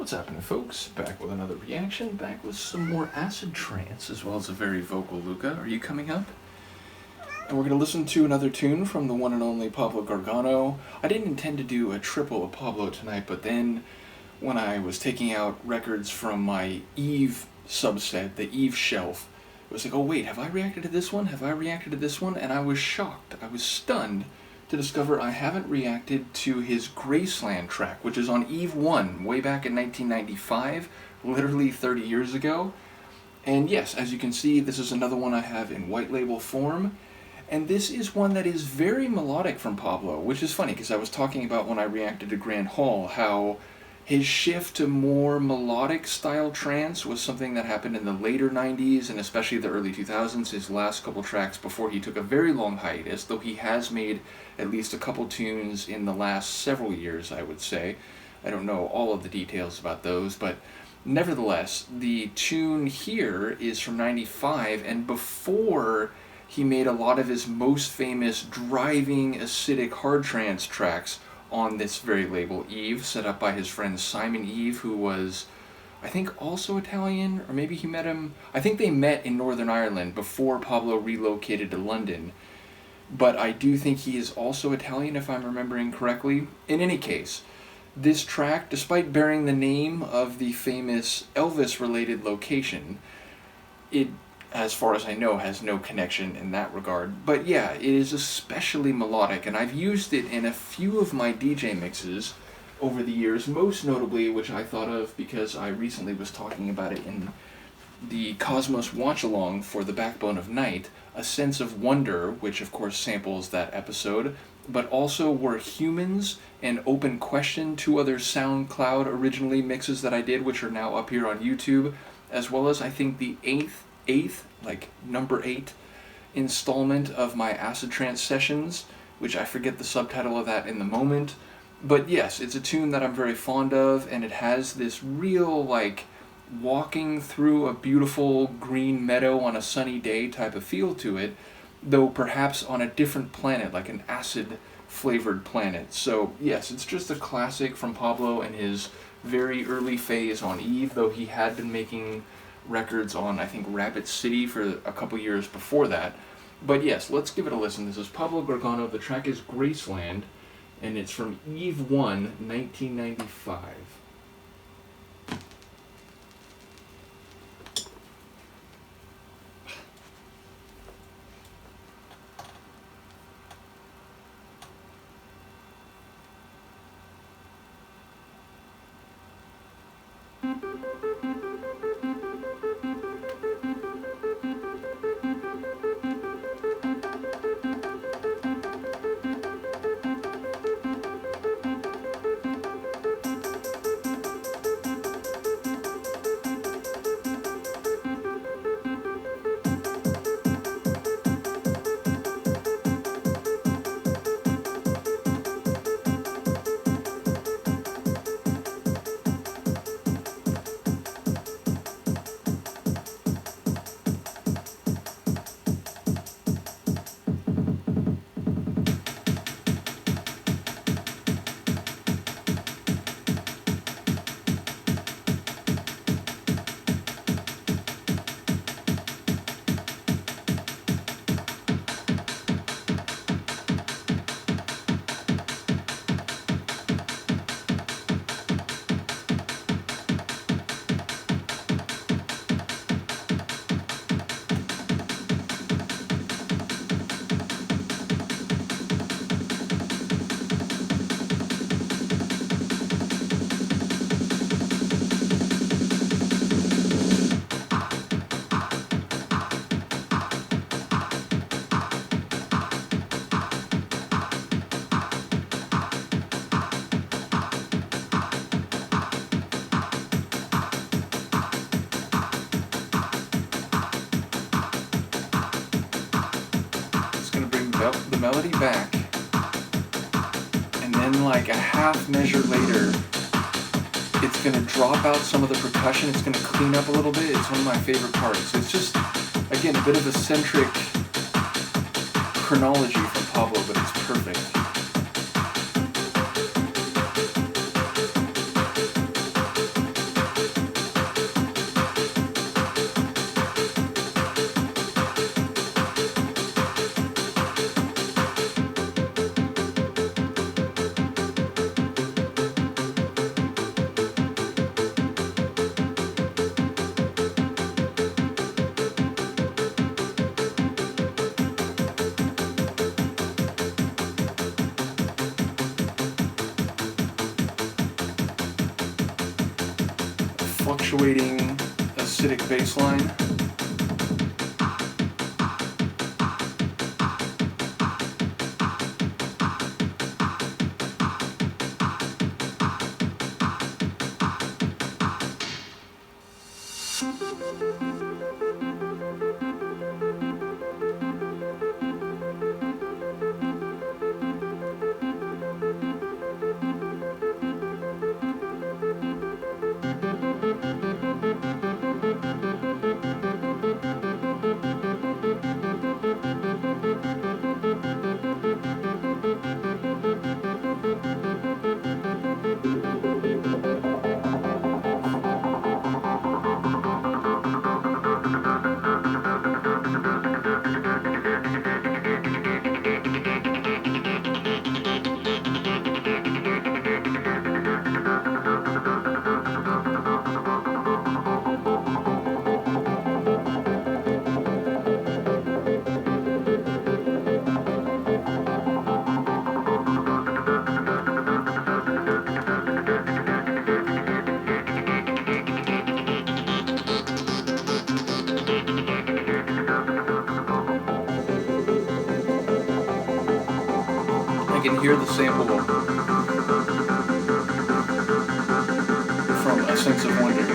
What's happening, folks? Back with another reaction, back with some more acid trance, as well as a very vocal Luca. Are you coming up? And we're going to listen to another tune from the one and only Pablo Gargano. I didn't intend to do a triple of Pablo tonight, but then when I was taking out records from my Eve subset, the Eve shelf, it was like, oh wait, have I reacted to this one? Have I reacted to this one? And I was shocked. I was stunned to discover I haven't reacted to his Graceland track, which is on Eve 1, way back in 1995, literally 30 years ago. And yes, as you can see, this is another one I have in white label form. And this is one that is very melodic from Pablo, which is funny because I was talking about when I reacted to Grand Hall, how his shift to more melodic style trance was something that happened in the later 90s and especially the early 2000s, his last couple tracks before he took a very long hiatus, though he has made at least a couple tunes in the last several years, I would say. I don't know all of the details about those, but nevertheless, the tune here is from 95, and before he made a lot of his most famous driving acidic hard trance tracks on this very label, Eve, set up by his friend Simon Eve, who was, I think, also Italian, or maybe he met him, I think they met in Northern Ireland before Pablo relocated to London, but I do think he is also Italian, if I'm remembering correctly. In any case, this track, despite bearing the name of the famous Elvis-related location, it, as far as I know, has no connection in that regard. But yeah, it is especially melodic, and I've used it in a few of my DJ mixes over the years, most notably, which I thought of because I recently was talking about it in the Cosmos Watch-Along for The Backbone of Night, A Sense of Wonder, which of course samples that episode, but also Were Humans and Open Question, two other SoundCloud originally mixes that I did, which are now up here on YouTube, as well as I think the number 8 installment of my acid trance sessions, which I forget the subtitle of that in the moment. But yes, it's a tune that I'm very fond of, and it has this real, like, walking through a beautiful green meadow on a sunny day type of feel to it, though perhaps on a different planet, like an acid-flavored planet. So yes, it's just a classic from Pablo in his very early phase on Eve, though he had been making records on, I think, Rabbit City for a couple years before that. But yes, let's give it a listen. This is Pablo Gargano. The track is Graceland, and it's from Eve 1, 1995. The melody back, and then like a half measure later it's going to drop out some of the percussion, it's going to clean up a little bit. It's one of my favorite parts. It's just, again, a bit of eccentric chronology from Pablo, but it's perfect. fluctuating acidic bass line. I can hear the sample from A Sense of Wonder.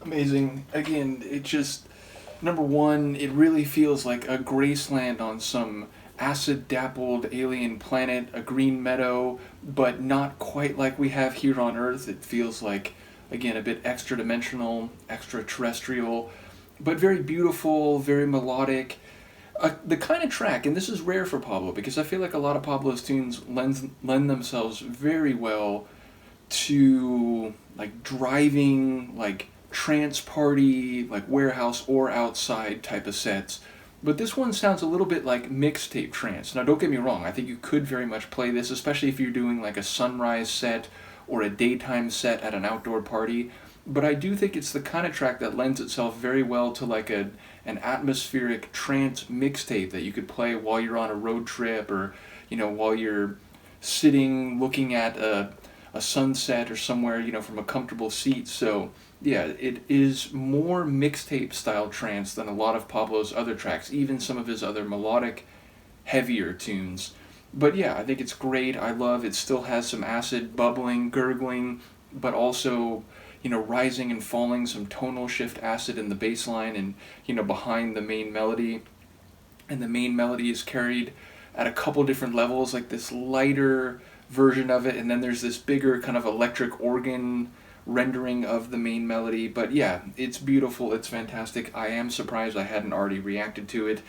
Amazing. Again, it just, number one, it really feels like a Graceland on some acid-dappled alien planet, a green meadow, but not quite like we have here on Earth. It feels like, again, a bit extra-dimensional, extraterrestrial, but very beautiful, very melodic. The kind of track, and this is rare for Pablo, because I feel like a lot of Pablo's tunes lend themselves very well to, like, driving, like, trance party, like warehouse or outside type of sets. But this one sounds a little bit like mixtape trance. Now don't get me wrong, I think you could very much play this, especially if you're doing like a sunrise set or a daytime set at an outdoor party. But I do think it's the kind of track that lends itself very well to like an atmospheric trance mixtape that you could play while you're on a road trip, or while you're sitting looking at a sunset or somewhere, from a comfortable seat. So yeah, it is more mixtape style trance than a lot of Pablo's other tracks, even some of his other melodic, heavier tunes. But yeah, I think it's great. I love it. Still has some acid bubbling, gurgling, but also, rising and falling, some tonal shift acid in the bass line and, behind the main melody. And the main melody is carried at a couple different levels, like this lighter version of it, and then there's this bigger kind of electric organ rendering of the main melody. But yeah, it's beautiful, it's fantastic. I am surprised I hadn't already reacted to it,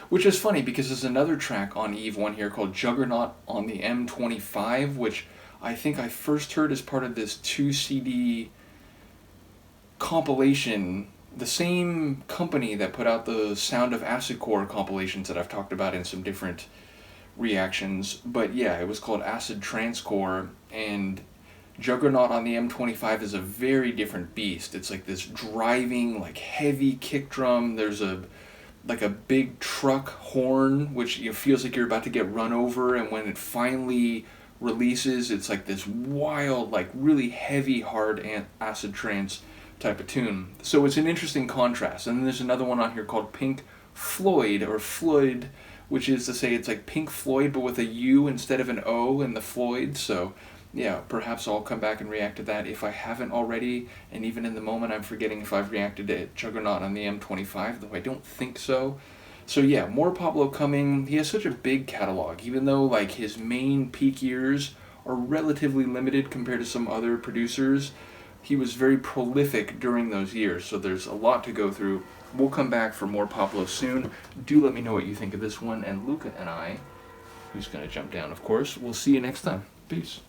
which is funny because there's another track on Eve 1 here called Juggernaut on the M25, which I think I first heard as part of this 2 CD compilation, the same company that put out the Sound of Acid Core compilations that I've talked about in some different reactions. But yeah, it was called Acid Trance Core, and Juggernaut on the M25 is a very different beast. It's like this driving, like heavy kick drum. There's a big truck horn, which feels like you're about to get run over, and when it finally releases, it's like this wild, like really heavy, hard acid trance type of tune. So it's an interesting contrast. And then there's another one on here called Pink Floyd, or Floyd, which is to say it's like Pink Floyd but with a U instead of an O in the Floyd. So yeah, perhaps I'll come back and react to that if I haven't already, and even in the moment I'm forgetting if I've reacted to Juggernaut on the M25, though I don't think so. So yeah, more Pablo coming. He has such a big catalog, even though like his main peak years are relatively limited compared to some other producers. He was very prolific during those years, so there's a lot to go through. We'll come back for more Pablo soon. Do let me know what you think of this one, and Luca and I, who's going to jump down, of course, we'll see you next time. Peace.